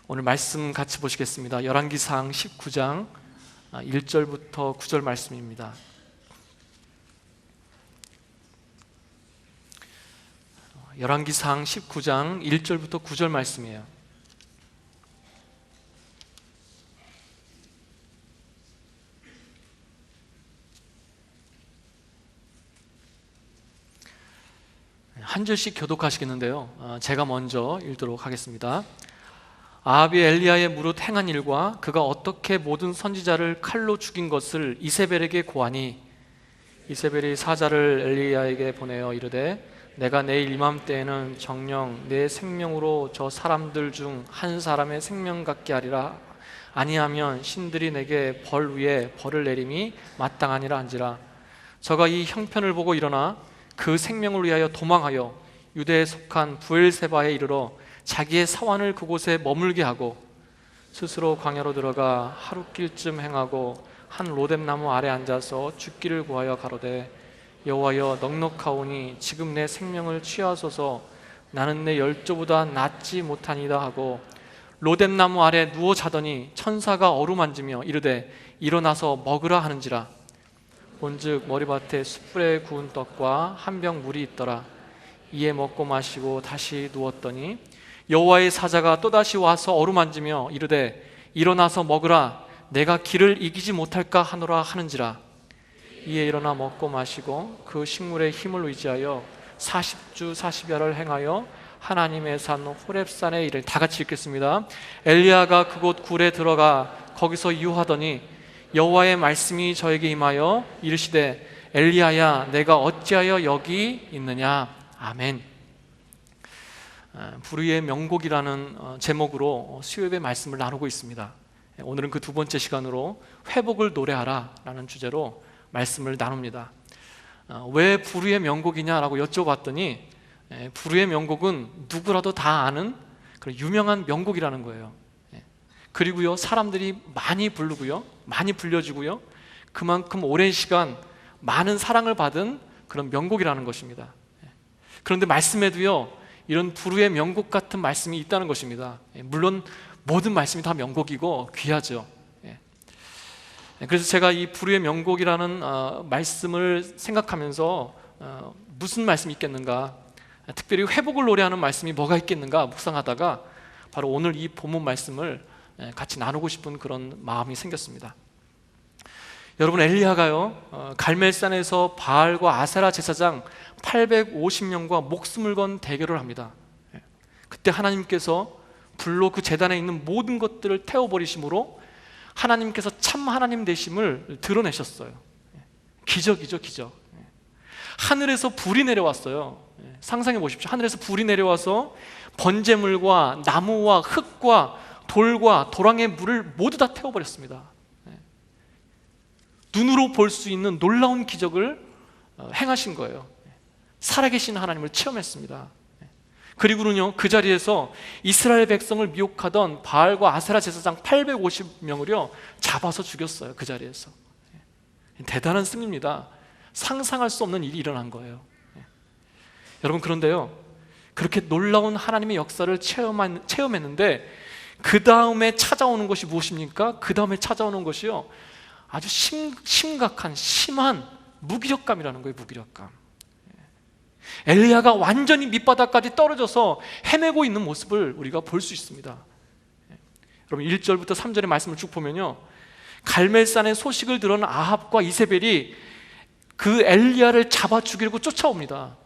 오늘 말씀 같이 보시겠습니다. 열왕기상 19장 1절부터 9절 말씀입니다. 열왕기상 19장 1절부터 9절 말씀이에요. 한 절씩 교독하시겠는데요, 제가 먼저 읽도록 하겠습니다. 아합이 엘리야의 무릇 행한 일과 그가 어떻게 모든 선지자를 칼로 죽인 것을 이세벨에게 고하니, 이세벨이 사자를 엘리야에게 보내어 이르되 내가 내일 이맘때에는 정녕 내 생명으로 저 사람들 중 한 사람의 생명 같게 하리라. 아니하면 신들이 내게 벌 위에 벌을 내림이 마땅하니라 한지라. 저가 이 형편을 보고 일어나 그 생명을 위하여 도망하여 유대에 속한 브엘세바에 이르러 자기의 사환을 그곳에 머물게 하고 스스로 광야로 들어가 하룻길쯤 행하고 한 로뎀나무 아래 앉아서 죽기를 구하여 가로되 여호와여 넉넉하오니 지금 내 생명을 취하소서. 나는 내 열조보다 낫지 못하니이다 하고 로뎀나무 아래 누워 자더니 천사가 어루만지며 이르되 일어나서 먹으라 하는지라. 본즉 머리밭에 숯불에 구운 떡과 한 병 물이 있더라. 이에 먹고 마시고 다시 누웠더니 여호와의 사자가 또다시 와서 어루만지며 이르되 일어나서 먹으라. 내가 길을 이기지 못할까 하노라 하는지라. 이에 일어나 먹고 마시고 그 식물의 힘을 의지하여 40주 40야를 행하여 하나님의 산 호렙산에 이르. 다 같이 읽겠습니다. 엘리야가 그곳 굴에 들어가 거기서 유하더니 여호와의 말씀이 저에게 임하여 이르시되 엘리야야 내가 어찌하여 여기 있느냐. 아멘. 불의의 명곡이라는 제목으로 수요예배 말씀을 나누고 있습니다. 오늘은 그 두 번째 시간으로 회복을 노래하라 라는 주제로 말씀을 나눕니다. 왜 불의의 명곡이냐라고 여쭤봤더니 불의의 명곡은 누구라도 다 아는 그런 유명한 명곡이라는 거예요. 그리고요, 사람들이 많이 부르고요, 많이 불려지고요, 그만큼 오랜 시간 많은 사랑을 받은 그런 명곡이라는 것입니다. 그런데 말씀에도요, 이런 불후의 명곡 같은 말씀이 있다는 것입니다. 물론 모든 말씀이 다 명곡이고 귀하죠. 그래서 제가 이 불후의 명곡이라는 말씀을 생각하면서 무슨 말씀이 있겠는가, 특별히 회복을 노래하는 말씀이 뭐가 있겠는가 묵상하다가 바로 오늘 이 본문 말씀을 같이 나누고 싶은 그런 마음이 생겼습니다. 여러분, 엘리야가요 갈멜산에서 바알과 아세라 제사장 850명과 목숨을 건 대결을 합니다. 그때 하나님께서 불로 그 제단에 있는 모든 것들을 태워버리심으로 하나님께서 참 하나님 되심을 드러내셨어요. 기적이죠, 기적. 하늘에서 불이 내려왔어요. 상상해 보십시오. 하늘에서 불이 내려와서 번제물과 나무와 흙과 돌과 도랑의 물을 모두 다 태워버렸습니다. 눈으로 볼 수 있는 놀라운 기적을 행하신 거예요. 살아계신 하나님을 체험했습니다. 그리고는요, 그 자리에서 이스라엘 백성을 미혹하던 바알과 아세라 제사장 850명을요 잡아서 죽였어요. 그 자리에서. 대단한 승리입니다. 상상할 수 없는 일이 일어난 거예요. 여러분, 그런데요, 그렇게 놀라운 하나님의 역사를 체험했는데 그 다음에 찾아오는 것이 무엇입니까? 그 다음에 찾아오는 것이요, 아주 심각한 심한 무기력감이라는 거예요. 무기력감. 엘리야가 완전히 밑바닥까지 떨어져서 헤매고 있는 모습을 우리가 볼 수 있습니다. 여러분, 1절부터 3절의 말씀을 쭉 보면요, 갈멜산의 소식을 들은 아합과 이세벨이 그 엘리야를 잡아 죽이려고 쫓아옵니다.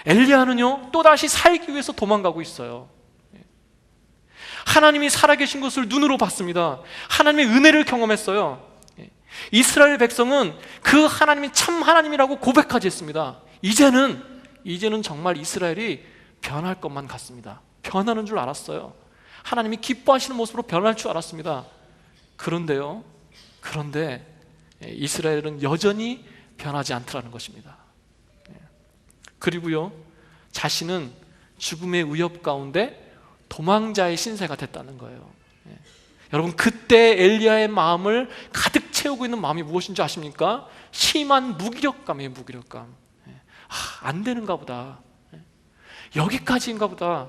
엘리야는요 또다시 살기 위해서 도망가고 있어요. 하나님이 살아계신 것을 눈으로 봤습니다. 하나님의 은혜를 경험했어요. 이스라엘 백성은 그 하나님이 참 하나님이라고 고백하지 했습니다. 이제는 정말 이스라엘이 변할 것만 같습니다. 변하는 줄 알았어요. 하나님이 기뻐하시는 모습으로 변할 줄 알았습니다. 그런데 이스라엘은 여전히 변하지 않더라는 것입니다. 그리고요, 자신은 죽음의 위협 가운데 도망자의 신세가 됐다는 거예요. 여러분, 그때 엘리야의 마음을 가득 채우고 있는 마음이 무엇인지 아십니까? 심한 무기력감이에요. 무기력감. 안 되는가 보다, 여기까지인가 보다,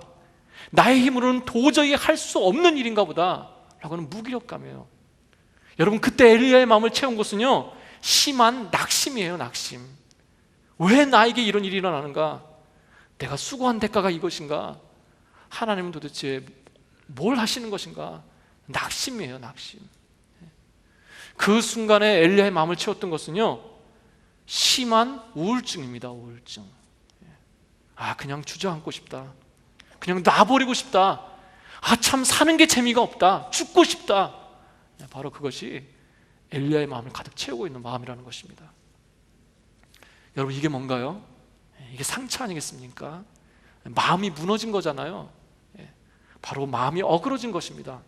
나의 힘으로는 도저히 할 수 없는 일인가 보다 라고 하는 무기력감이에요. 여러분, 그때 엘리야의 마음을 채운 것은요, 심한 낙심이에요. 낙심. 왜 나에게 이런 일이 일어나는가? 내가 수고한 대가가 이것인가? 하나님은 도대체 뭘 하시는 것인가? 낙심이에요. 낙심. 그 순간에 엘리야의 마음을 채웠던 것은요, 심한 우울증입니다. 우울증. 그냥 주저앉고 싶다. 그냥 놔버리고 싶다. 참 사는 게 재미가 없다. 죽고 싶다. 바로 그것이 엘리야의 마음을 가득 채우고 있는 마음이라는 것입니다. 여러분, 이게 뭔가요? 이게 상처 아니겠습니까? 마음이 무너진 거잖아요. 바로 마음이 어그러진 것입니다.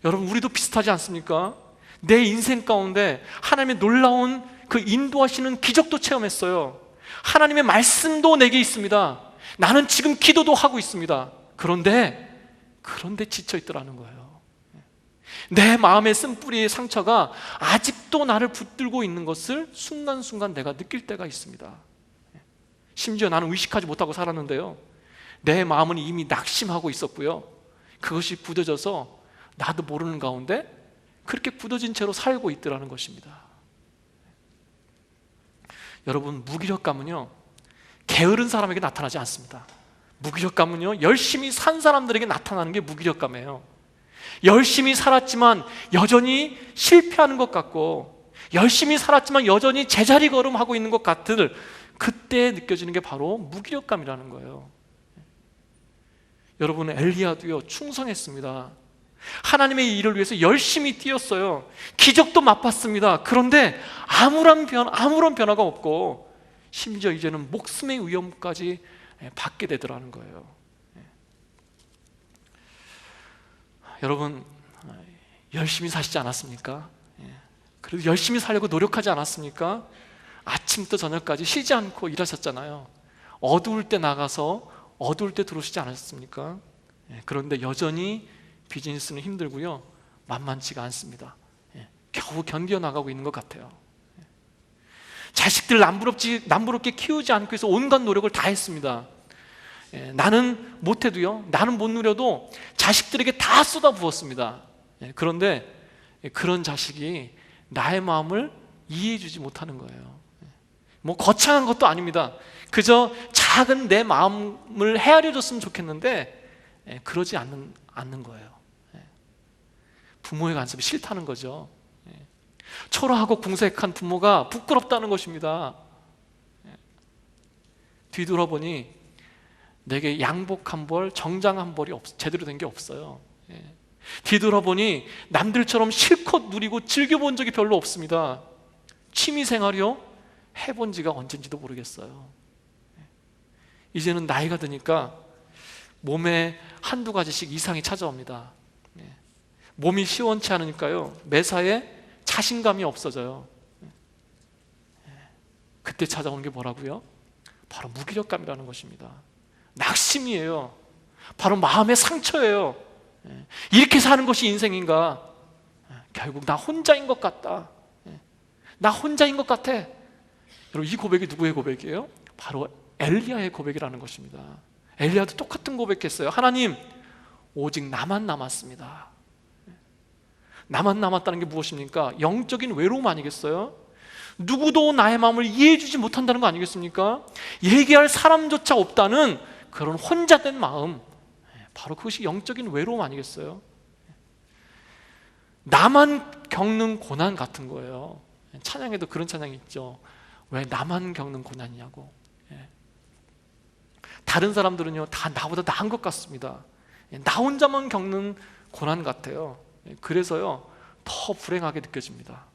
여러분, 우리도 비슷하지 않습니까? 내 인생 가운데 하나님의 놀라운 그 인도하시는 기적도 체험했어요. 하나님의 말씀도 내게 있습니다. 나는 지금 기도도 하고 있습니다. 그런데 지쳐있더라는 거예요. 내 마음의 쓴뿌리의 상처가 아직도 나를 붙들고 있는 것을 순간순간 내가 느낄 때가 있습니다. 심지어 나는 의식하지 못하고 살았는데요, 내 마음은 이미 낙심하고 있었고요, 그것이 굳어져서 나도 모르는 가운데 그렇게 굳어진 채로 살고 있더라는 것입니다. 여러분, 무기력감은요, 게으른 사람에게 나타나지 않습니다. 무기력감은요, 열심히 산 사람들에게 나타나는 게 무기력감이에요. 열심히 살았지만 여전히 실패하는 것 같고, 열심히 살았지만 여전히 제자리 걸음하고 있는 것 같을 그때 느껴지는 게 바로 무기력감이라는 거예요. 여러분, 엘리야도요, 충성했습니다. 하나님의 일을 위해서 열심히 뛰었어요. 기적도 맛봤습니다. 그런데 아무런 변화가 없고, 심지어 이제는 목숨의 위험까지 받게 되더라는 거예요. 여러분, 열심히 사시지 않았습니까? 그래도 열심히 살려고 노력하지 않았습니까? 아침부터 저녁까지 쉬지 않고 일하셨잖아요. 어두울 때 나가서 어두울 때 들어오시지 않았습니까? 그런데 여전히 비즈니스는 힘들고요, 만만치가 않습니다. 겨우 견뎌나가고 있는 것 같아요. 자식들 남부럽게 키우지 않고 해서 온갖 노력을 다 했습니다. 나는 못해도요, 나는 못 누려도 자식들에게 다 쏟아부었습니다. 그런데 그런 자식이 나의 마음을 이해해 주지 못하는 거예요. 뭐 거창한 것도 아닙니다. 그저 작은 내 마음을 헤아려 줬으면 좋겠는데 그러지 않는 거예요. 부모의 간섭이 싫다는 거죠. 초라하고 궁색한 부모가 부끄럽다는 것입니다. 뒤돌아보니 내게 양복 한 벌, 정장 한 벌이 제대로 된 게 없어요. 뒤돌아보니 남들처럼 실컷 누리고 즐겨본 적이 별로 없습니다. 취미생활이요? 해본 지가 언젠지도 모르겠어요. 이제는 나이가 드니까 몸에 한두 가지씩 이상이 찾아옵니다. 몸이 시원치 않으니까요, 매사에 자신감이 없어져요. 그때 찾아오는 게 뭐라고요? 바로 무기력감이라는 것입니다. 낙심이에요. 바로 마음의 상처예요. 이렇게 사는 것이 인생인가? 결국 나 혼자인 것 같다. 나 혼자인 것 같아. 여러분, 이 고백이 누구의 고백이에요? 바로 엘리야의 고백이라는 것입니다. 엘리야도 똑같은 고백했어요. 하나님, 오직 나만 남았습니다. 나만 남았다는 게 무엇입니까? 영적인 외로움 아니겠어요? 누구도 나의 마음을 이해해 주지 못한다는 거 아니겠습니까? 얘기할 사람조차 없다는 그런 혼자된 마음, 바로 그것이 영적인 외로움 아니겠어요? 나만 겪는 고난 같은 거예요. 찬양에도 그런 찬양이 있죠. 왜 나만 겪는 고난이냐고. 다른 사람들은요, 다 나보다 나은 것 같습니다. 나 혼자만 겪는 고난 같아요. 그래서요, 더 불행하게 느껴집니다.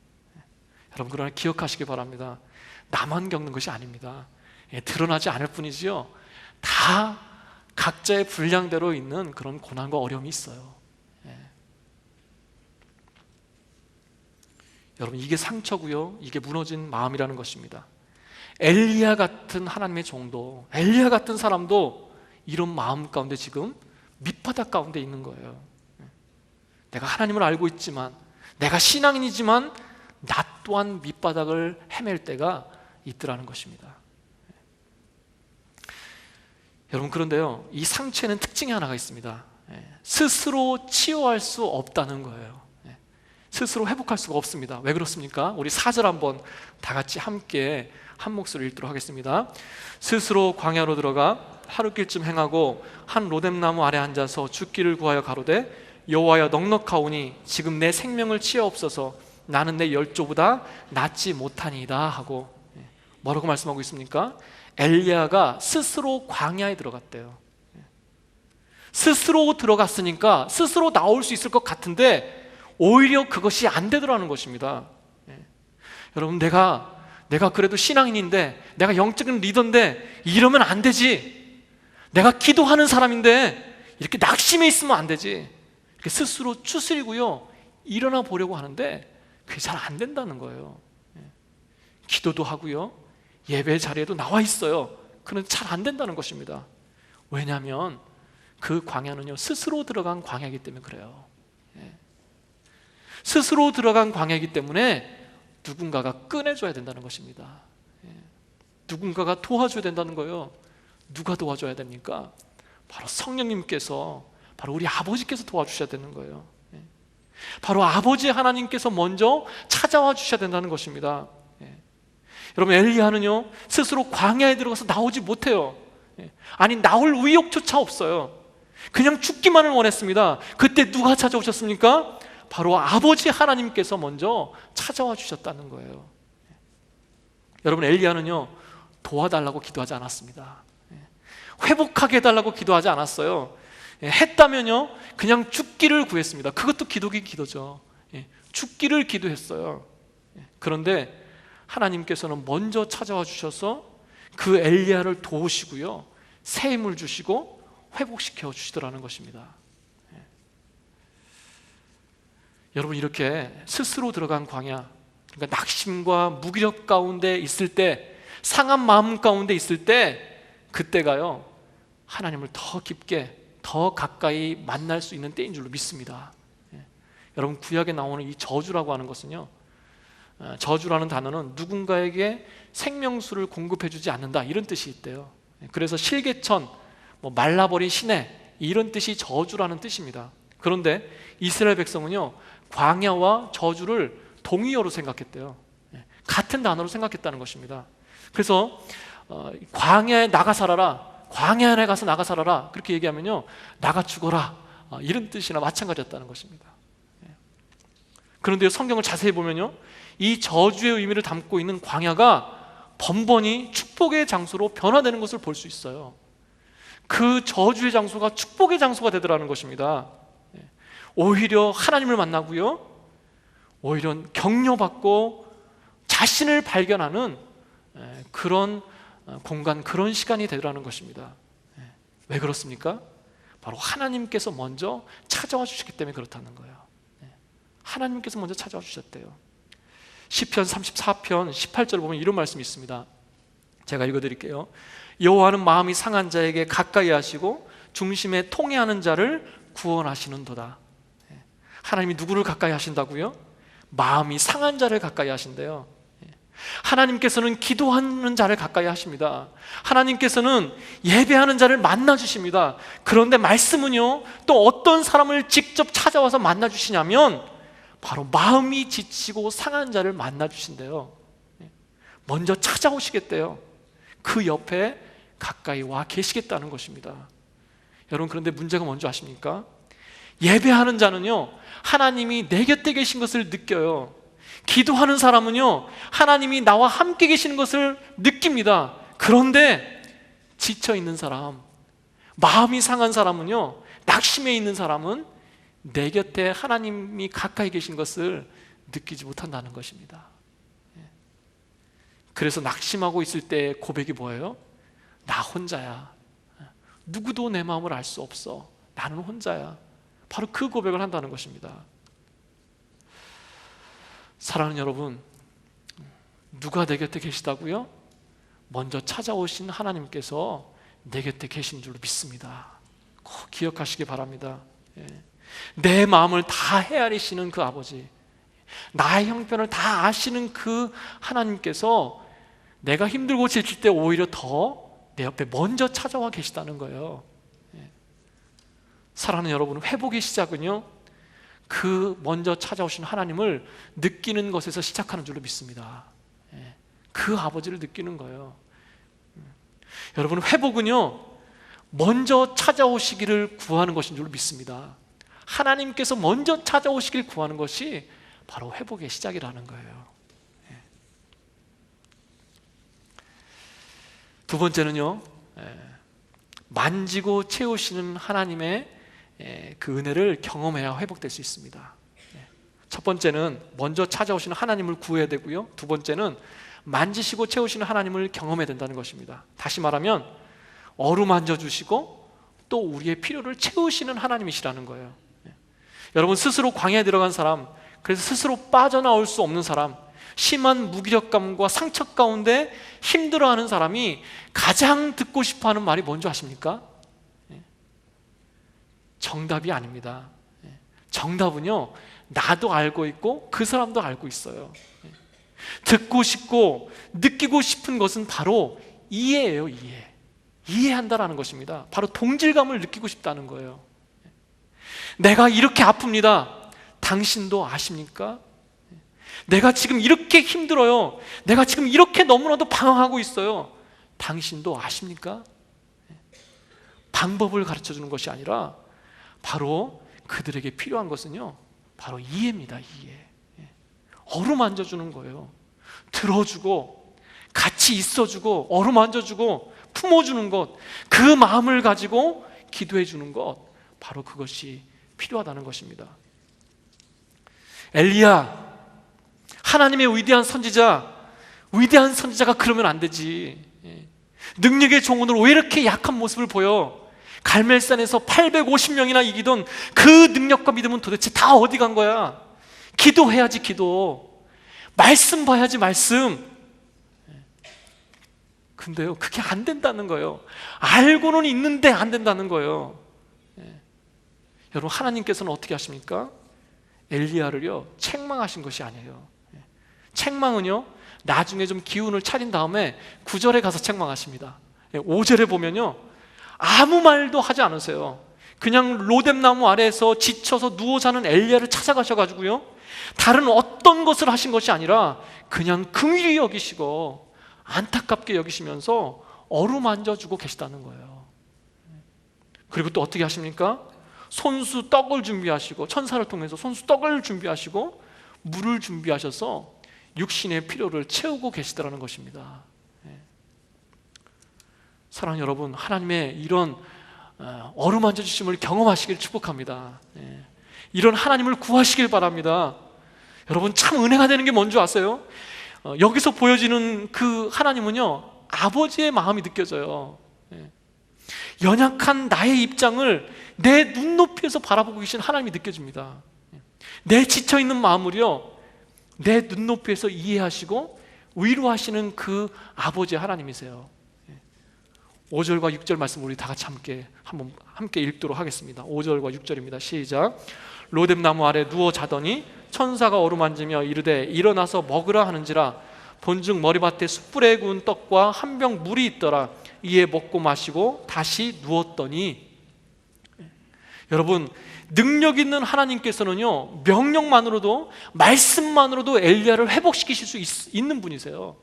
여러분, 그러나 기억하시기 바랍니다. 나만 겪는 것이 아닙니다. 드러나지 않을 뿐이지요, 다 각자의 분량대로 있는 그런 고난과 어려움이 있어요. 여러분, 이게 상처고요, 이게 무너진 마음이라는 것입니다. 엘리야 같은 하나님의 종도, 엘리야 같은 사람도 이런 마음 가운데 지금 밑바닥 가운데 있는 거예요. 내가 하나님을 알고 있지만, 내가 신앙인이지만 나 또한 밑바닥을 헤맬 때가 있더라는 것입니다. 여러분, 그런데요, 이 상처에는 특징이 하나가 있습니다. 스스로 치유할 수 없다는 거예요. 스스로 회복할 수가 없습니다. 왜 그렇습니까? 우리 4절 한번 다 같이 함께 한 목소리 읽도록 하겠습니다. 스스로 광야로 들어가 하루길쯤 행하고 한 로뎀나무 아래 앉아서 죽기를 구하여 가로되 여호와여, 넉넉하오니 지금 내 생명을 치어옵소서. 나는 내 열조보다 낫지 못하니이다 하고, 뭐라고 말씀하고 있습니까? 엘리야가 스스로 광야에 들어갔대요. 스스로 들어갔으니까 스스로 나올 수 있을 것 같은데 오히려 그것이 안 되더라는 것입니다. 여러분, 내가 그래도 신앙인인데, 내가 영적인 리더인데 이러면 안 되지. 내가 기도하는 사람인데 이렇게 낙심해 있으면 안 되지. 이렇게 스스로 추스리고요, 일어나 보려고 하는데 그게 잘 안 된다는 거예요. 기도도 하고요, 예배 자리에도 나와 있어요. 그런데 잘 안 된다는 것입니다. 왜냐하면 그 광야는요, 스스로 들어간 광야이기 때문에 그래요. 스스로 들어간 광야이기 때문에 누군가가 꺼내줘야 된다는 것입니다. 누군가가 도와줘야 된다는 거예요. 누가 도와줘야 됩니까? 바로 성령님께서, 바로 우리 아버지께서 도와주셔야 되는 거예요. 바로 아버지 하나님께서 먼저 찾아와 주셔야 된다는 것입니다. 여러분, 엘리야는요, 스스로 광야에 들어가서 나오지 못해요. 아니, 나올 의욕조차 없어요. 그냥 죽기만을 원했습니다. 그때 누가 찾아오셨습니까? 바로 아버지 하나님께서 먼저 찾아와 주셨다는 거예요. 여러분, 엘리야는요, 도와달라고 기도하지 않았습니다. 회복하게 해달라고 기도하지 않았어요. 했다면요, 그냥 죽기를 구했습니다. 그것도 기도긴 기도죠. 죽기를 기도했어요. 그런데 하나님께서는 먼저 찾아와 주셔서 그 엘리야를 도우시고요, 새 힘을 주시고 회복시켜 주시더라는 것입니다. 여러분, 이렇게 스스로 들어간 광야, 그러니까 낙심과 무기력 가운데 있을 때, 상한 마음 가운데 있을 때, 그때가요, 하나님을 더 깊게, 더 가까이 만날 수 있는 때인 줄로 믿습니다. 여러분, 구약에 나오는 이 저주라고 하는 것은요, 저주라는 단어는 누군가에게 생명수를 공급해 주지 않는다, 이런 뜻이 있대요. 그래서 실개천, 말라버린 시내, 이런 뜻이 저주라는 뜻입니다. 그런데 이스라엘 백성은요, 광야와 저주를 동의어로 생각했대요. 같은 단어로 생각했다는 것입니다. 그래서 광야에 나가 살아라, 광야에 가서 나가 살아라, 그렇게 얘기하면요, 나가 죽어라, 이런 뜻이나 마찬가지였다는 것입니다. 그런데 성경을 자세히 보면요, 이 저주의 의미를 담고 있는 광야가 번번이 축복의 장소로 변화되는 것을 볼 수 있어요. 그 저주의 장소가 축복의 장소가 되더라는 것입니다. 오히려 하나님을 만나고요, 오히려 격려받고 자신을 발견하는 그런 공간, 그런 시간이 되더라는 것입니다. 왜 그렇습니까? 바로 하나님께서 먼저 찾아와 주셨기 때문에 그렇다는 거예요. 하나님께서 먼저 찾아와 주셨대요. 시편 34편 18절 보면 이런 말씀이 있습니다. 제가 읽어드릴게요. 여호와는 마음이 상한 자에게 가까이 하시고 중심에 통해하는 자를 구원하시는도다. 하나님이 누구를 가까이 하신다고요? 마음이 상한 자를 가까이 하신대요. 하나님께서는 기도하는 자를 가까이 하십니다. 하나님께서는 예배하는 자를 만나 주십니다. 그런데 말씀은요, 또 어떤 사람을 직접 찾아와서 만나 주시냐면 바로 마음이 지치고 상한 자를 만나 주신대요. 먼저 찾아오시겠대요. 그 옆에 가까이 와 계시겠다는 것입니다. 여러분, 그런데 문제가 뭔지 아십니까? 예배하는 자는요, 하나님이 내 곁에 계신 것을 느껴요. 기도하는 사람은요, 하나님이 나와 함께 계시는 것을 느낍니다. 그런데 지쳐있는 사람, 마음이 상한 사람은요, 낙심해 있는 사람은 내 곁에 하나님이 가까이 계신 것을 느끼지 못한다는 것입니다. 그래서 낙심하고 있을 때 고백이 뭐예요? 나 혼자야. 누구도 내 마음을 알 수 없어. 나는 혼자야. 바로 그 고백을 한다는 것입니다. 사랑하는 여러분, 누가 내 곁에 계시다고요? 먼저 찾아오신 하나님께서 내 곁에 계신 줄로 믿습니다. 꼭 기억하시기 바랍니다. 내 마음을 다 헤아리시는 그 아버지, 나의 형편을 다 아시는 그 하나님께서 내가 힘들고 지칠 때 오히려 더 내 옆에 먼저 찾아와 계시다는 거예요. 사랑하는 여러분, 회복의 시작은요, 그 먼저 찾아오신 하나님을 느끼는 것에서 시작하는 줄로 믿습니다. 그 아버지를 느끼는 거예요. 여러분, 회복은요, 먼저 찾아오시기를 구하는 것인 줄로 믿습니다. 하나님께서 먼저 찾아오시길 구하는 것이 바로 회복의 시작이라는 거예요. 두 번째는요, 만지고 채우시는 하나님의 그 은혜를 경험해야 회복될 수 있습니다. 첫 번째는 먼저 찾아오시는 하나님을 구해야 되고요, 두 번째는 만지시고 채우시는 하나님을 경험해야 된다는 것입니다. 다시 말하면 어루만져 주시고 또 우리의 필요를 채우시는 하나님이시라는 거예요. 여러분, 스스로 광야에 들어간 사람, 그래서 스스로 빠져나올 수 없는 사람, 심한 무기력감과 상처 가운데 힘들어하는 사람이 가장 듣고 싶어하는 말이 뭔지 아십니까? 정답이 아닙니다. 정답은요, 나도 알고 있고 그 사람도 알고 있어요. 듣고 싶고 느끼고 싶은 것은 바로 이해예요. 이해한다라는 것입니다. 바로 동질감을 느끼고 싶다는 거예요. 내가 이렇게 아픕니다. 당신도 아십니까? 내가 지금 이렇게 힘들어요. 내가 지금 이렇게 너무나도 방황하고 있어요. 당신도 아십니까? 방법을 가르쳐 주는 것이 아니라 바로 그들에게 필요한 것은요, 바로 이해입니다. 이해. 어루만져 주는 거예요. 들어주고 같이 있어주고 어루만져 주고 품어주는 것, 그 마음을 가지고 기도해 주는 것, 바로 그것이 필요하다는 것입니다. 엘리야, 하나님의 위대한 선지자가 그러면 안 되지. 능력의 종으로 왜 이렇게 약한 모습을 보여? 갈멜산에서 850명이나 이기던 그 능력과 믿음은 도대체 다 어디 간 거야? 기도해야지, 기도. 말씀 봐야지, 말씀. 근데요, 그게 안 된다는 거예요. 알고는 있는데 안 된다는 거예요. 여러분, 하나님께서는 어떻게 하십니까? 엘리야를요, 책망하신 것이 아니에요. 책망은요, 나중에 좀 기운을 차린 다음에 9절에 가서 책망하십니다. 5절에 보면요, 아무 말도 하지 않으세요. 그냥 로뎀나무 아래에서 지쳐서 누워 자는 엘리야를 찾아가셔가지고요, 다른 어떤 것을 하신 것이 아니라 그냥 긍휼히 여기시고 안타깝게 여기시면서 어루만져주고 계시다는 거예요. 그리고 또 어떻게 하십니까? 손수 떡을 준비하시고, 천사를 통해서 손수 떡을 준비하시고 물을 준비하셔서 육신의 필요를 채우고 계시더라는 것입니다. 사랑하는 여러분, 하나님의 이런 어루만져 주심을 경험하시길 축복합니다. 이런 하나님을 구하시길 바랍니다. 여러분, 참 은혜가 되는 게 뭔지 아세요? 여기서 보여지는 그 하나님은요, 아버지의 마음이 느껴져요. 연약한 나의 입장을 내 눈높이에서 바라보고 계신 하나님이 느껴집니다. 내 지쳐있는 마음을요, 내 눈높이에서 이해하시고 위로하시는 그 아버지의 하나님이세요. 5절과 6절 말씀 우리 다 같이 함께 읽도록 하겠습니다. 5절과 6절입니다. 시작. 로뎀나무 아래 누워 자더니 천사가 어루만지며 이르되 일어나서 먹으라 하는지라. 본즉 머리밭에 숯불에 구운 떡과 한 병 물이 있더라. 이에 먹고 마시고 다시 누웠더니. 여러분, 능력 있는 하나님께서는요, 명령만으로도, 말씀만으로도 엘리야를 회복시키실 수 있는 분이세요.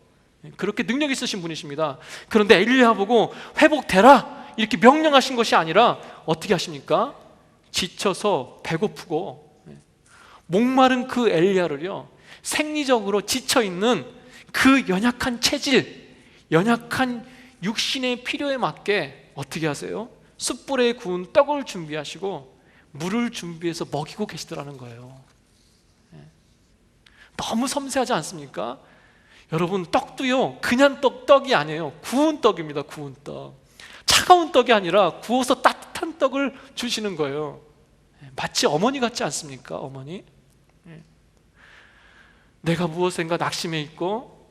그렇게 능력 있으신 분이십니다. 그런데 엘리야 보고 회복되라 이렇게 명령하신 것이 아니라 어떻게 하십니까? 지쳐서 배고프고 목마른 그 엘리야를요, 생리적으로 지쳐있는 그 연약한 체질, 연약한 육신의 필요에 맞게 어떻게 하세요? 숯불에 구운 떡을 준비하시고 물을 준비해서 먹이고 계시더라는 거예요. 너무 섬세하지 않습니까? 여러분, 떡도요, 그냥 떡이 아니에요. 구운 떡입니다. 구운 떡. 차가운 떡이 아니라 구워서 따뜻한 떡을 주시는 거예요. 마치 어머니 같지 않습니까? 어머니. 내가 무엇인가 낙심해 있고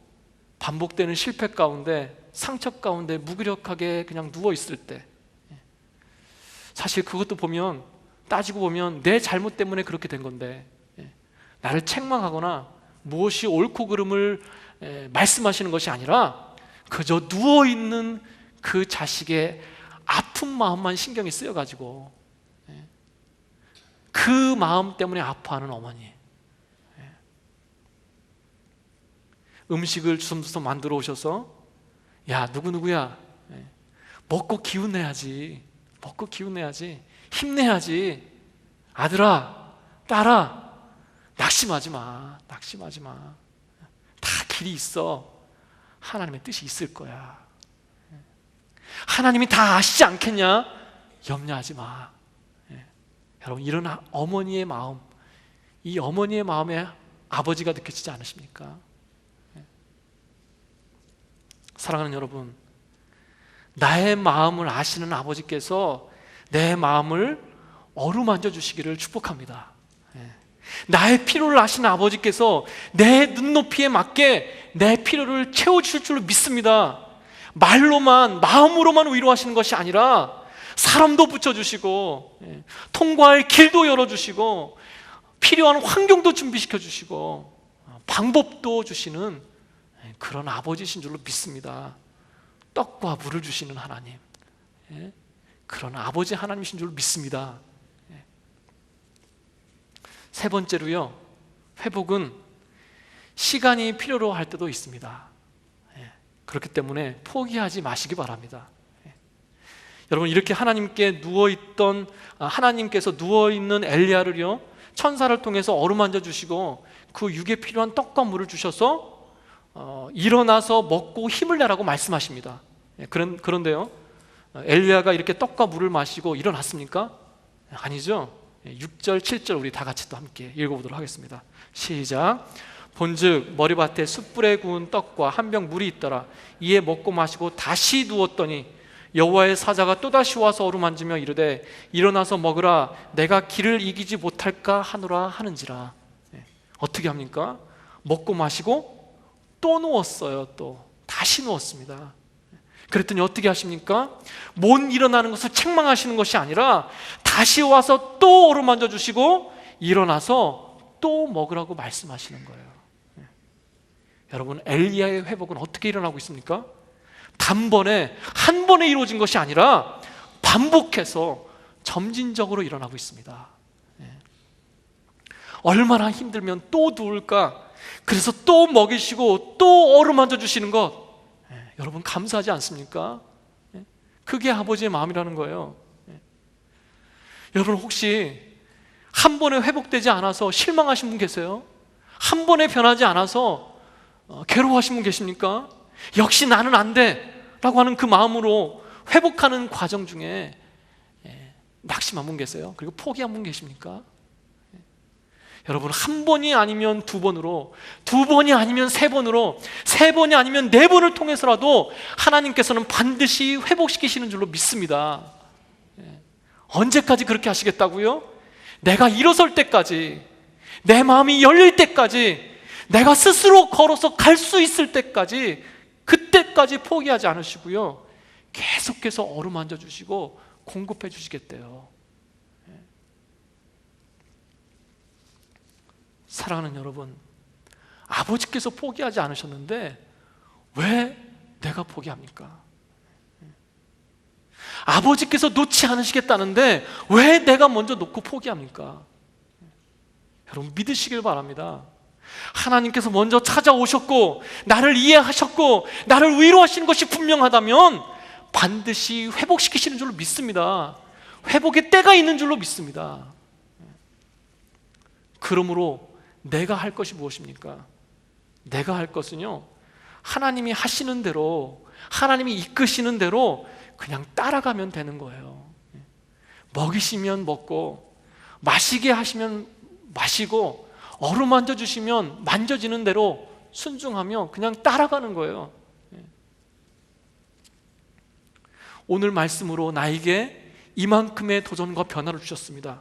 반복되는 실패 가운데, 상처 가운데 무기력하게 그냥 누워 있을 때, 사실 그것도 따지고 보면 내 잘못 때문에 그렇게 된 건데, 나를 책망하거나 무엇이 옳고 그름을 말씀하시는 것이 아니라 그저 누워있는 그 자식의 아픈 마음만 신경이 쓰여가지고 그 마음 때문에 아파하는 어머니, 음식을 주섬주섬 만들어 오셔서 야 누구누구야 먹고 기운 내야지, 먹고 기운 내야지, 힘내야지, 아들아 딸아 낙심하지 마, 낙심하지 마, 다 길이 있어, 하나님의 뜻이 있을 거야, 하나님이 다 아시지 않겠냐, 염려하지 마. 여러분 이런 어머니의 마음, 이 어머니의 마음에 아버지가 느껴지지 않으십니까? 사랑하는 여러분, 나의 마음을 아시는 아버지께서 내 마음을 어루만져 주시기를 축복합니다. 나의 필요를 아시는 아버지께서 내 눈높이에 맞게 내 필요를 채워주실 줄로 믿습니다. 말로만, 마음으로만 위로하시는 것이 아니라 사람도 붙여주시고 통과할 길도 열어주시고 필요한 환경도 준비시켜 주시고 방법도 주시는 그런 아버지신 줄로 믿습니다. 떡과 물을 주시는 하나님, 그런 아버지 하나님이신 줄로 믿습니다. 세 번째로요, 회복은 시간이 필요로 할 때도 있습니다. 그렇기 때문에 포기하지 마시기 바랍니다. 여러분 이렇게 하나님께서 누워있는 엘리야를요 천사를 통해서 어루만져 주시고 그 육에 필요한 떡과 물을 주셔서 일어나서 먹고 힘을 내라고 말씀하십니다. 그런데요, 엘리야가 이렇게 떡과 물을 마시고 일어났습니까? 아니죠. 6절 7절 우리 다 같이 또 함께 읽어보도록 하겠습니다. 시작. 본즉 머리밭에 숯불에 구운 떡과 한 병 물이 있더라. 이에 먹고 마시고 다시 누웠더니 여호와의 사자가 또다시 와서 어루만지며 이르되 일어나서 먹으라, 내가 길을 이기지 못할까 하노라 하는지라. 어떻게 합니까? 먹고 마시고 또 누웠어요. 또 다시 누웠습니다. 그랬더니 어떻게 하십니까? 못 일어나는 것을 책망하시는 것이 아니라 다시 와서 또 어루만져 주시고 일어나서 또 먹으라고 말씀하시는 거예요. 여러분 엘리야의 회복은 어떻게 일어나고 있습니까? 단번에 한 번에 이루어진 것이 아니라 반복해서 점진적으로 일어나고 있습니다. 얼마나 힘들면 또 누울까? 그래서 또 먹이시고 또 어루만져 주시는 것, 여러분 감사하지 않습니까? 그게 아버지의 마음이라는 거예요. 여러분 혹시 한 번에 회복되지 않아서 실망하신 분 계세요? 한 번에 변하지 않아서 괴로워하신 분 계십니까? 역시 나는 안 돼 라고 하는 그 마음으로 회복하는 과정 중에 낙심한 분 계세요? 그리고 포기한 분 계십니까? 여러분 한 번이 아니면 두 번으로, 두 번이 아니면 세 번으로, 세 번이 아니면 네 번을 통해서라도 하나님께서는 반드시 회복시키시는 줄로 믿습니다. 언제까지 그렇게 하시겠다고요? 내가 일어설 때까지, 내 마음이 열릴 때까지, 내가 스스로 걸어서 갈 수 있을 때까지, 그때까지 포기하지 않으시고요, 계속해서 어루만져 주시고 공급해 주시겠대요. 사랑하는 여러분, 아버지께서 포기하지 않으셨는데 왜 내가 포기합니까? 아버지께서 놓지 않으시겠다는데 왜 내가 먼저 놓고 포기합니까? 여러분 믿으시길 바랍니다. 하나님께서 먼저 찾아오셨고 나를 이해하셨고 나를 위로하시는 것이 분명하다면 반드시 회복시키시는 줄로 믿습니다. 회복의 때가 있는 줄로 믿습니다. 그러므로 내가 할 것이 무엇입니까? 내가 할 것은요, 하나님이 하시는 대로, 하나님이 이끄시는 대로 그냥 따라가면 되는 거예요. 먹이시면 먹고, 마시게 하시면 마시고, 어루만져 주시면 만져지는 대로 순종하며 그냥 따라가는 거예요. 오늘 말씀으로 나에게 이만큼의 도전과 변화를 주셨습니다.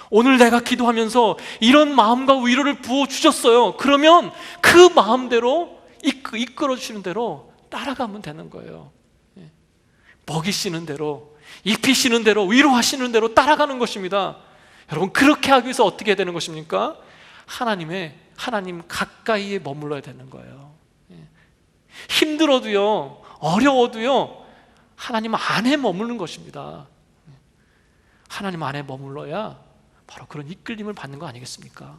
오늘 내가 기도하면서 이런 마음과 위로를 부어주셨어요. 그러면 그 마음대로 이끌어 주시는 대로 따라가면 되는 거예요. 먹이시는 대로, 입히시는 대로, 위로하시는 대로 따라가는 것입니다. 여러분 그렇게 하기 위해서 어떻게 해야 되는 것입니까? 하나님 가까이에 머물러야 되는 거예요. 힘들어도요, 어려워도요, 하나님 안에 머무르는 것입니다. 하나님 안에 머물러야 바로 그런 이끌림을 받는 거 아니겠습니까?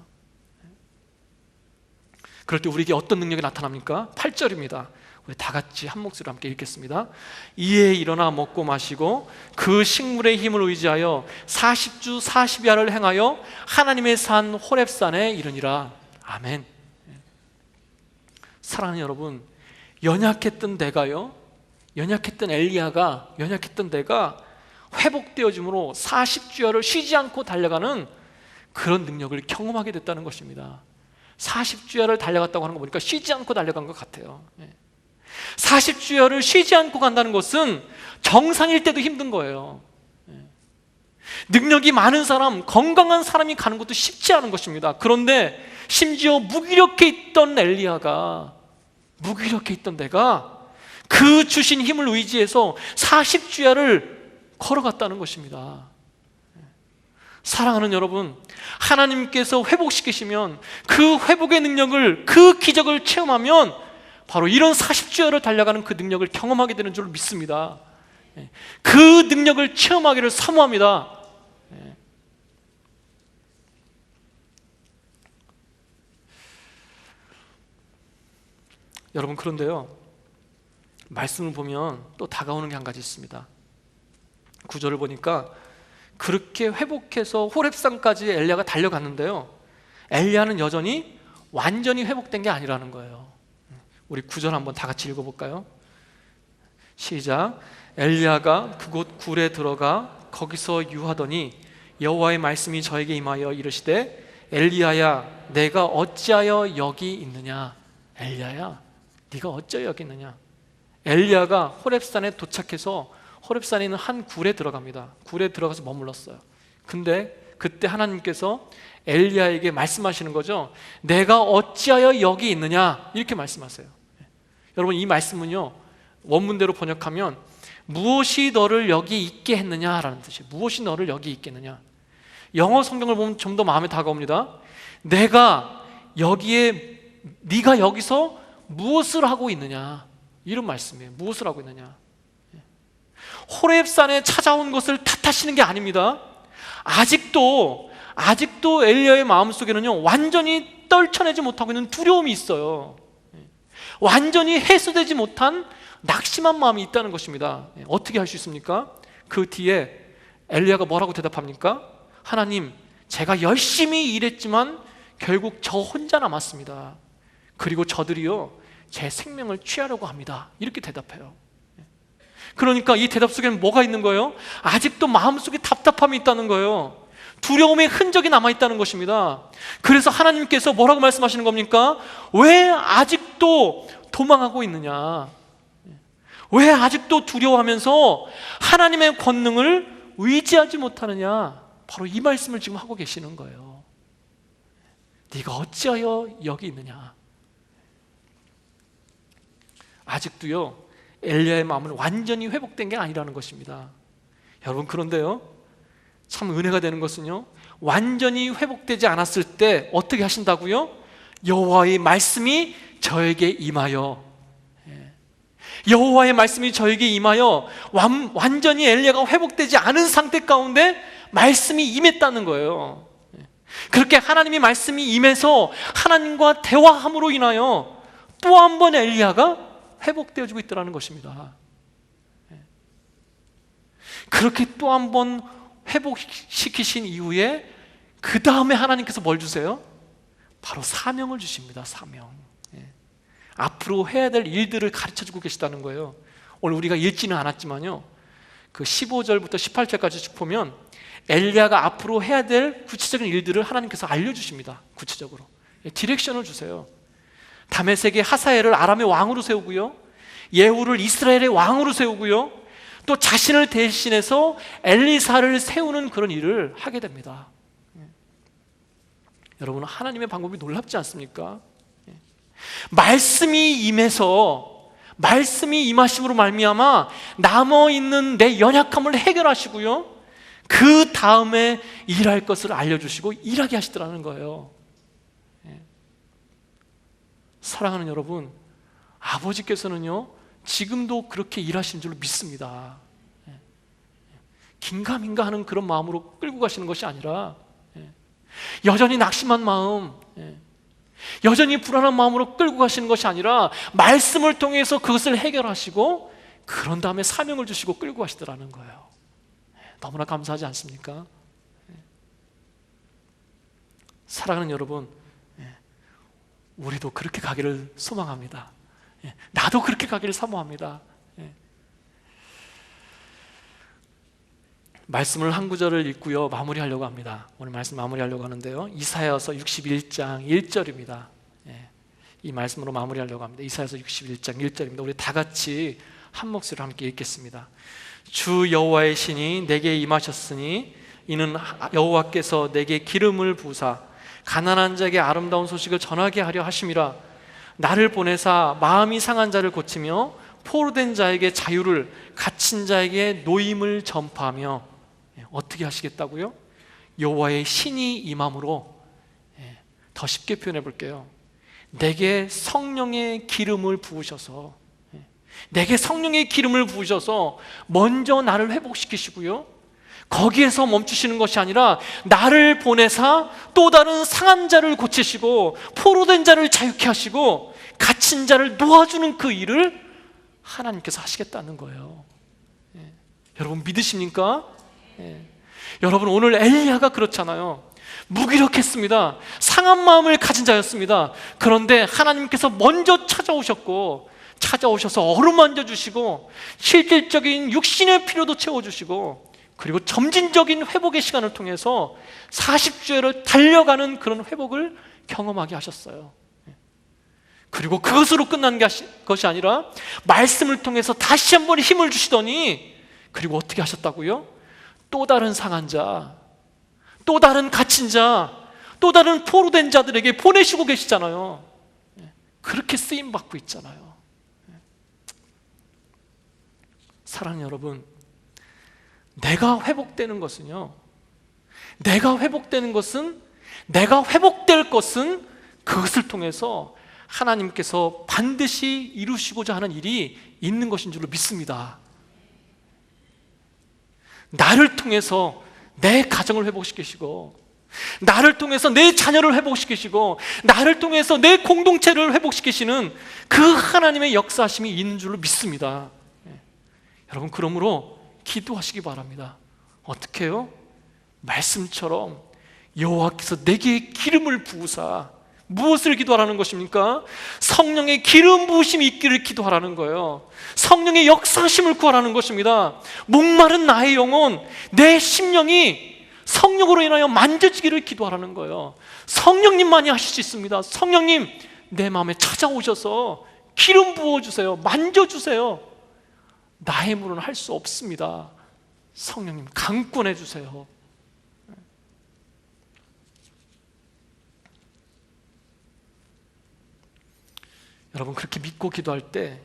그럴 때 우리에게 어떤 능력이 나타납니까? 8절입니다. 우리 다 같이 한 목소리로 함께 읽겠습니다. 이에 일어나 먹고 마시고 그 식물의 힘을 의지하여 40주 40야를 행하여 하나님의 산 호렙산에 이르니라. 아멘. 사랑하는 여러분, 연약했던 내가 회복되어짐으로 40주야를 쉬지 않고 달려가는 그런 능력을 경험하게 됐다는 것입니다. 40주야를 달려갔다고 하는 거 보니까 쉬지 않고 달려간 것 같아요. 40주야를 쉬지 않고 간다는 것은 정상일 때도 힘든 거예요. 능력이 많은 사람, 건강한 사람이 가는 것도 쉽지 않은 것입니다. 그런데 심지어 무기력해 있던 내가 그 주신 힘을 의지해서 40주야를 걸어갔다는 것입니다. 사랑하는 여러분, 하나님께서 회복시키시면 그 회복의 능력을, 그 기적을 체험하면 바로 이런 40주야를 달려가는 그 능력을 경험하게 되는 줄 믿습니다. 그 능력을 체험하기를 사모합니다. 여러분, 그런데요, 말씀을 보면 또 다가오는 게 한 가지 있습니다. 구절을 보니까 그렇게 회복해서 호렙산까지 엘리야가 달려갔는데요, 엘리야는 여전히 완전히 회복된 게 아니라는 거예요. 우리 구절 한번 다 같이 읽어볼까요? 시작. 엘리야가 그곳 굴에 들어가 거기서 유하더니 여호와의 말씀이 저에게 임하여 이르시되 엘리야야 내가 어찌하여 여기 있느냐. 엘리야야 네가 어찌하여 여기 있느냐. 엘리야가 호렙산에 도착해서 호렙산에 있는 한 굴에 들어갑니다. 굴에 들어가서 머물렀어요. 근데 그때 하나님께서 엘리야에게 말씀하시는 거죠. 내가 어찌하여 여기 있느냐 이렇게 말씀하세요. 여러분, 이 말씀은요, 원문대로 번역하면 무엇이 너를 여기 있게 했느냐라는 뜻이에요. 무엇이 너를 여기 있게 했느냐. 영어 성경을 보면 좀 더 마음에 다가옵니다. 네가 여기서 무엇을 하고 있느냐, 이런 말씀이에요. 무엇을 하고 있느냐. 호렙산에 찾아온 것을 탓하시는 게 아닙니다. 아직도 엘리야의 마음속에는요, 완전히 떨쳐내지 못하고 있는 두려움이 있어요. 완전히 해소되지 못한 낙심한 마음이 있다는 것입니다. 어떻게 할 수 있습니까? 그 뒤에 엘리야가 뭐라고 대답합니까? 하나님, 제가 열심히 일했지만 결국 저 혼자 남았습니다. 그리고 저들이요, 제 생명을 취하려고 합니다. 이렇게 대답해요. 그러니까 이 대답 속에는 뭐가 있는 거예요? 아직도 마음속에 답답함이 있다는 거예요. 두려움의 흔적이 남아있다는 것입니다. 그래서 하나님께서 뭐라고 말씀하시는 겁니까? 왜 아직도 도망하고 있느냐? 왜 아직도 두려워하면서 하나님의 권능을 의지하지 못하느냐? 바로 이 말씀을 지금 하고 계시는 거예요. 네가 어찌하여 여기 있느냐? 아직도요, 엘리야의 마음은 완전히 회복된 게 아니라는 것입니다. 여러분, 그런데요, 참 은혜가 되는 것은요, 완전히 회복되지 않았을 때 어떻게 하신다고요? 여호와의 말씀이 저에게 임하여, 여호와의 말씀이 저에게 임하여 완전히 엘리야가 회복되지 않은 상태 가운데 말씀이 임했다는 거예요. 그렇게 하나님의 말씀이 임해서 하나님과 대화함으로 인하여 또 한 번 엘리야가 회복되어지고 있다는 것입니다. 그렇게 또 한 번 회복시키신 이후에 그 다음에 하나님께서 뭘 주세요? 바로 사명을 주십니다. 사명. 앞으로 해야 될 일들을 가르쳐주고 계시다는 거예요. 오늘 우리가 읽지는 않았지만요, 그 15절부터 18절까지 쭉 보면 엘리야가 앞으로 해야 될 구체적인 일들을 하나님께서 알려주십니다. 구체적으로 디렉션을 주세요. 다메섹의 하사엘을 아람의 왕으로 세우고요, 예후를 이스라엘의 왕으로 세우고요, 또 자신을 대신해서 엘리사를 세우는 그런 일을 하게 됩니다. 여러분, 하나님의 방법이 놀랍지 않습니까? 말씀이 임하심으로 말미암아 남아있는 내 연약함을 해결하시고요, 그 다음에 일할 것을 알려주시고 일하게 하시더라는 거예요. 사랑하는 여러분, 아버지께서는요, 지금도 그렇게 일하시는 줄로 믿습니다. 긴가민가 하는 그런 마음으로 끌고 가시는 것이 아니라 여전히 낙심한 마음, 여전히 불안한 마음으로 끌고 가시는 것이 아니라 말씀을 통해서 그것을 해결하시고 그런 다음에 사명을 주시고 끌고 가시더라는 거예요. 너무나 감사하지 않습니까? 사랑하는 여러분, 우리도 그렇게 가기를 소망합니다. 나도 그렇게 가기를 사모합니다. 말씀을 한 구절을 읽고요 마무리하려고 합니다. 오늘 말씀 마무리하려고 하는데요, 이사야서 61장 1절입니다. 이 말씀으로 마무리하려고 합니다. 이사야서 61장 1절입니다. 우리 다 같이 한 목소리로 함께 읽겠습니다. 주 여호와의 신이 내게 임하셨으니 이는 여호와께서 내게 기름을 부사 가난한 자에게 아름다운 소식을 전하게 하려 하심이라. 나를 보내사 마음이 상한 자를 고치며 포로된 자에게 자유를, 갇힌 자에게 노임을 전파하며. 어떻게 하시겠다고요? 여호와의 신이 임함으로. 더 쉽게 표현해 볼게요. 내게 성령의 기름을 부으셔서, 내게 성령의 기름을 부으셔서 먼저 나를 회복시키시고요, 거기에서 멈추시는 것이 아니라 나를 보내사 또 다른 상한 자를 고치시고 포로된 자를 자유케 하시고 갇힌 자를 놓아주는 그 일을 하나님께서 하시겠다는 거예요. 여러분 믿으십니까? 여러분 오늘 엘리야가 그렇잖아요. 무기력했습니다. 상한 마음을 가진 자였습니다. 그런데 하나님께서 먼저 찾아오셔서 어루만져 주시고 실질적인 육신의 필요도 채워주시고, 그리고 점진적인 회복의 시간을 통해서 40주일을 달려가는 그런 회복을 경험하게 하셨어요. 그리고 그것으로 끝난 것이 아니라 말씀을 통해서 다시 한번 힘을 주시더니, 그리고 어떻게 하셨다고요? 또 다른 상한 자, 또 다른 갇힌 자, 또 다른 포로된 자들에게 보내시고 계시잖아요. 그렇게 쓰임받고 있잖아요. 사랑하는 여러분, 내가 회복될 것은 그것을 통해서 하나님께서 반드시 이루시고자 하는 일이 있는 것인 줄로 믿습니다. 나를 통해서 내 가정을 회복시키시고, 나를 통해서 내 자녀를 회복시키시고, 나를 통해서 내 공동체를 회복시키시는 그 하나님의 역사하심이 있는 줄로 믿습니다. 여러분 그러므로 기도하시기 바랍니다. 어떻게 해요? 말씀처럼 여호와께서 내게 기름을 부으사. 무엇을 기도하라는 것입니까? 성령의 기름 부으심이 있기를 기도하라는 거예요. 성령의 역사하심을 구하라는 것입니다. 목마른 나의 영혼, 내 심령이 성령으로 인하여 만져지기를 기도하라는 거예요. 성령님만이 하실 수 있습니다. 성령님 내 마음에 찾아오셔서 기름 부어주세요. 만져주세요. 나의 힘으로는 할 수 없습니다. 성령님 강권해 주세요. 여러분 그렇게 믿고 기도할 때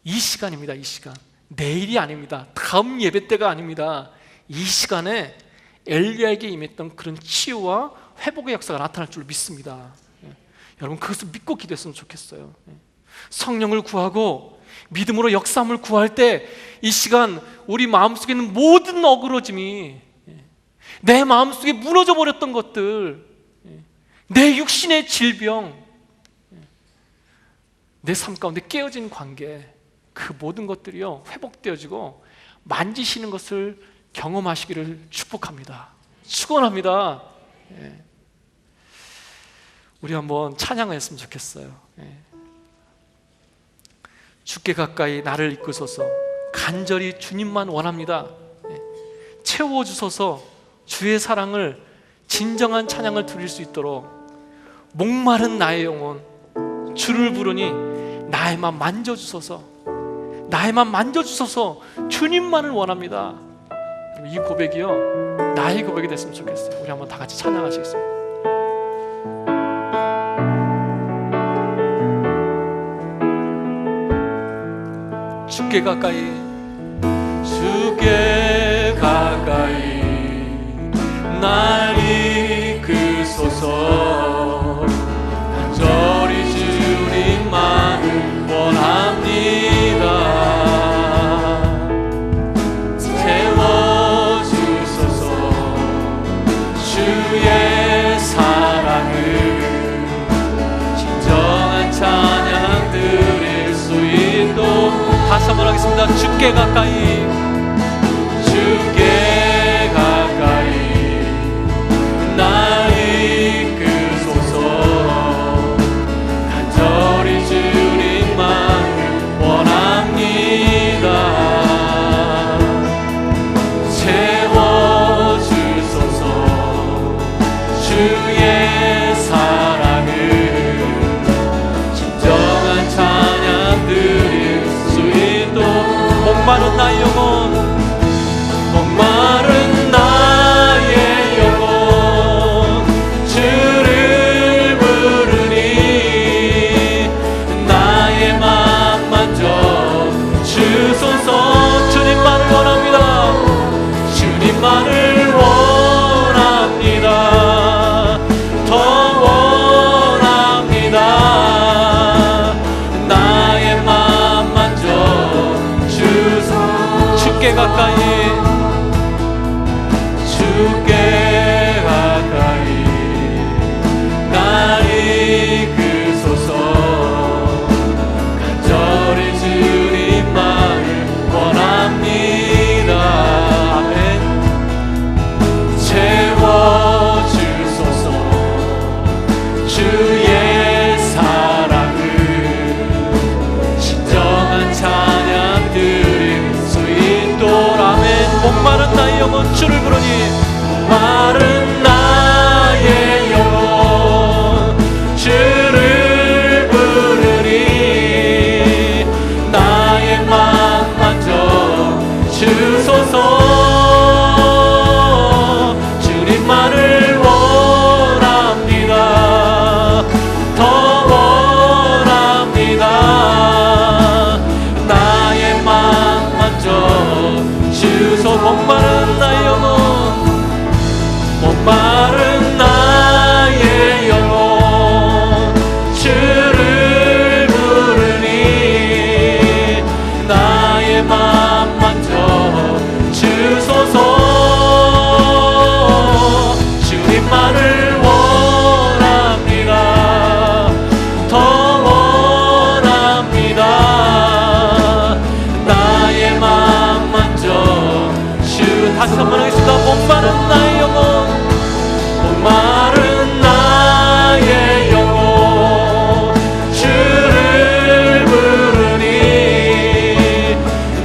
이 시간입니다. 이 시간, 내일이 아닙니다. 다음 예배 때가 아닙니다. 이 시간에 엘리야에게 임했던 그런 치유와 회복의 역사가 나타날 줄 믿습니다. 여러분 그것을 믿고 기도했으면 좋겠어요. 성령을 구하고 믿음으로 역사함을 구할 때 이 시간 우리 마음속에 있는 모든 어그러짐이, 내 마음속에 무너져 버렸던 것들, 내 육신의 질병, 내 삶 가운데 깨어진 관계, 그 모든 것들이요 회복되어지고 만지시는 것을 경험하시기를 축복합니다. 축원합니다. 우리 한번 찬양을 했으면 좋겠어요. 주께 가까이 나를 이끄소서. 간절히 주님만 원합니다. 채워주소서. 주의 사랑을, 진정한 찬양을 드릴 수 있도록 목마른 나의 영혼 주를 부르니 나의 맘 만져주소서. 나의 맘 만져주소서. 주님만을 원합니다. 이 고백이요 나의 고백이 됐으면 좋겠어요. 우리 한번 다 같이 찬양하시겠습니다. 주께 가까이, 주께 가까이 날 이끄소서. 간절히 주님만을 원합니다. 하겠습니다. 주께 가까이, 주께 가까이 날 이끄소서. 간절히 주님만을 원합니다. 채워주소서. 주의 사랑을 진정한 찬양 드릴 수 있도록. 목마른 나의 영혼, 목마른 나의 영혼 주를 부르니 나의 맘 만져 주소서. 주님만을 원합니다. 주님만을 원합니다. 더 원합니다. 나의 맘 만져 주소서. 주께 가까이, 주께 가까이 날 이끄소서. 간절히 주님만을 원합니다. 아멘. 채워주소서. 주의 사랑을 진정한 찬양 드릴 수 있도록. 아멘. 목마른 나의 영혼 주를 부르니, 목마른 나의 영혼 주를 부르니 나의 맘 만져 주소서. 주님만을 원합니다. 더 원합니다. 나의 맘 만져 주소서. 목마른 나의 영혼, 목마른 나의 영혼 주를 부르니 나의 맘 만져 주소서. 주님만을 원합니다. 더 원합니다. 나의 맘 만져 주. 다시 한번 하겠습니다. 목마른 나의 영혼, 목마른 나의 영혼 주를 부르니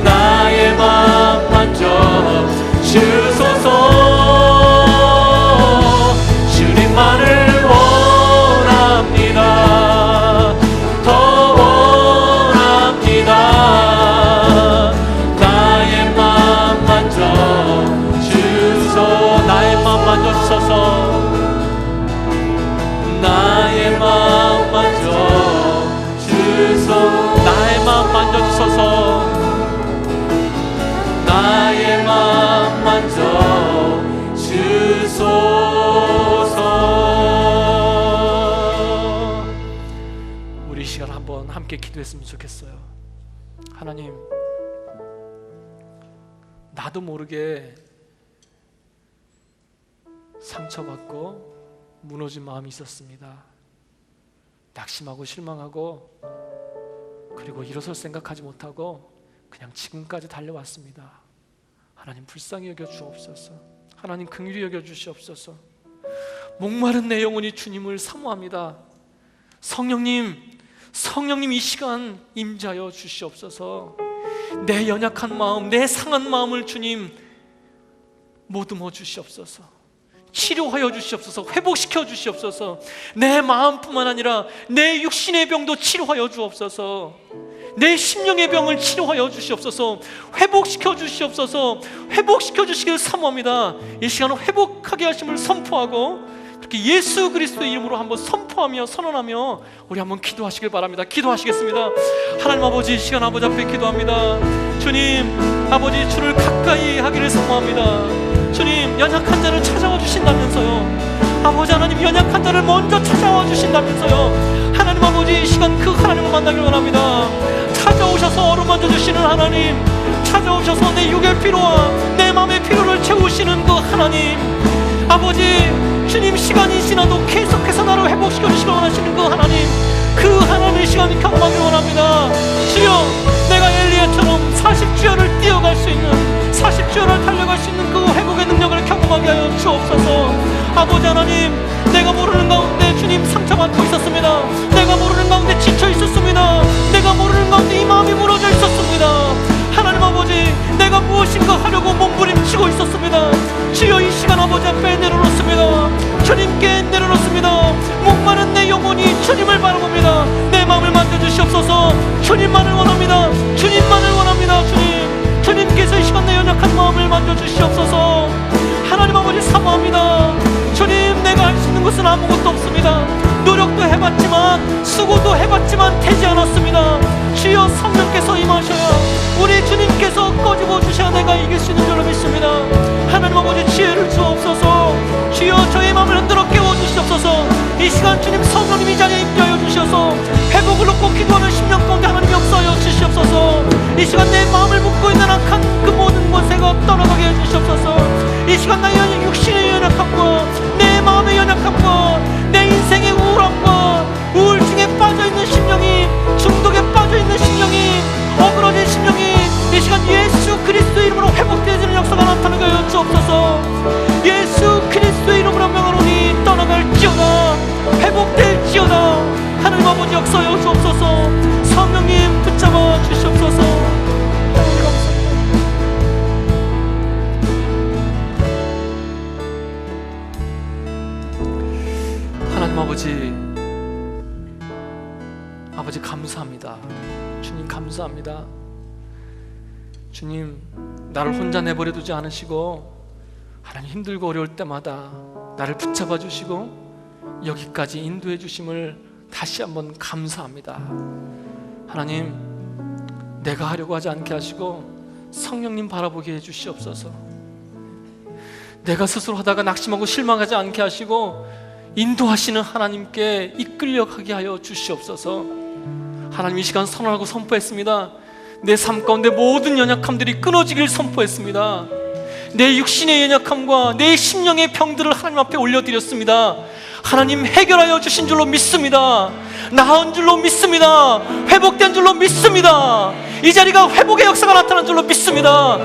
나의 맘 만져 주소서. 주님만을 원합니다. 더 원합니다. 나의 맘 만져 주소서. 나의 맘 만져 주소서. 나의 맘 만져 주소서. 나의 맘 만져 주소서. 나의 맘 만져 주소서. 우리 이 시간 한번 함께 기도했으면 좋겠어요. 하나님, 나도 모르게 상처받고 무너진 마음이 있었습니다. 낙심하고 실망하고, 그리고 일어설 생각하지 못하고 그냥 지금까지 달려왔습니다. 하나님, 불쌍히 여겨 주옵소서. 하나님, 긍휼히 여겨 주시옵소서. 목마른 내 영혼이 주님을 사모합니다. 성령님 이 시간 임재하여 주시옵소서. 내 연약한 마음, 내 상한 마음을 주님 모듬어 주시옵소서. 치료하여 주시옵소서. 회복시켜 주시옵소서. 내 마음뿐만 아니라 내 육신의 병도 치료하여 주옵소서. 내 심령의 병을 치료하여 주시옵소서. 회복시켜 주시옵소서. 회복시켜 주시길 사모합니다. 이 시간은 회복하게 하심을 선포하고, 특히 예수 그리스도의 이름으로 한번 선포하며 선언하며 우리 한번 기도하시길 바랍니다. 기도하시겠습니다. 하나님 아버지, 이 시간 아버지 앞에 기도합니다. 주님, 아버지, 주를 가까이 하기를 사모합니다. 주님, 연약한 자를 찾아와 주신다면서요. 아버지 하나님, 연약한 자를 먼저 찾아와 주신다면서요. 하나님 아버지, 이 시간 그 하나님을 만나길 원합니다. 찾아오셔서 어루만져 주시는 하나님, 찾아오셔서 내 육의 피로와 내 마음의 피로를 채우시는 그 하나님, 아버지, 주님, 시간이 지나도 계속해서 나를 회복시켜 주시길 원하시는 그 하나님, 그 하나님의 시간을 경험하길 원합니다. 주여, 내가 엘리야처럼 내려놓습니다. 주여 이 시간 아버지 앞에 내려놓습니다. 주님께 내려놓습니다. 목마른 내 영혼이 주님을 바라봅니다. 내 마음을 만져주시옵소서. 주님만을 원합니다. 주님만을 원합니다. 주님께서 이 시간 내 연약한 마음을 만져주시옵소서. 하나님 아버지 사모합니다. 주님, 내가 할 수 있는 것은 아무것도 없습니다. 노력도 해봤지만, 수고도 해봤지만 되지 않았습니다. 주여 성령께서 임하셔야, 우리 주님께서 꺼집어 주셔야 내가 이길 수 있는 줄로 믿습니다. 하나님 아버지 지혜를 주옵소서. 주여 저의 마음을 흔들어 깨워주시옵소서. 이 시간 주님 성령님 이 자리에 임하여 주셔서 회복을 놓고 기도하는 심령 가운데 하나님 역사하여 주시옵소서. 이 시간 내 마음을 묶고 있는 악한 그 모든 권세가 떠나가게 해주시옵소서. 이 시간 나의 육신의 연약함과 내 마음의 연약함과 내 인생의 우울함과 우울증에 빠져있는 심령이, 중독에 빠져있는 심령이, 어그러진 심령이 이 시간 예수 그리스도의 이름으로 회복되어지는 역사가 나타나게 하여 주옵소서. 예수 그리스도의 이름으로 명하노니 떠나갈지어다, 회복될지어다. 하나님 아버지 역사하여 주옵소서. 성령님 붙잡아 주시옵소서. 하나님 감사합니다. 하나님 아버지 감사합니다. 주님 감사합니다. 주님, 나를 혼자 내버려 두지 않으시고 하나님 힘들고 어려울 때마다 나를 붙잡아 주시고 여기까지 인도해 주심을 다시 한번 감사합니다. 하나님, 내가 하려고 하지 않게 하시고 성령님 바라보게 해 주시옵소서. 내가 스스로 하다가 낙심하고 실망하지 않게 하시고 인도하시는 하나님께 이끌려가게 하여 주시옵소서. 하나님, 이 시간 선언하고 선포했습니다. 내 삶 가운데 모든 연약함들이 끊어지길 선포했습니다. 내 육신의 연약함과 내 심령의 병들을 하나님 앞에 올려드렸습니다. 하나님 해결하여 주신 줄로 믿습니다. 나은 줄로 믿습니다. 회복된 줄로 믿습니다. 이 자리가 회복의 역사가 나타난 줄로 믿습니다.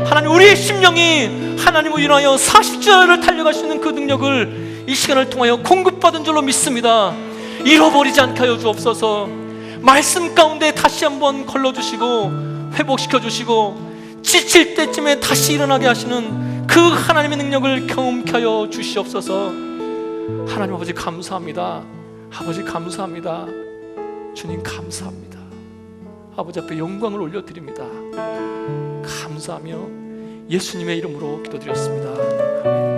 하나님, 우리의 심령이 하나님을 인하여 40주를 달려갈 수 있는 그 능력을 이 시간을 통하여 공급받은 줄로 믿습니다. 잃어버리지 않게 하여 주옵소서. 말씀 가운데 다시 한번 걸러주시고 회복시켜주시고 지칠 때쯤에 다시 일어나게 하시는 그 하나님의 능력을 경험케 하여 주시옵소서. 하나님 아버지 감사합니다. 아버지 감사합니다. 주님 감사합니다. 아버지 앞에 영광을 올려드립니다. 감사하며 예수님의 이름으로 기도드렸습니다. 아멘.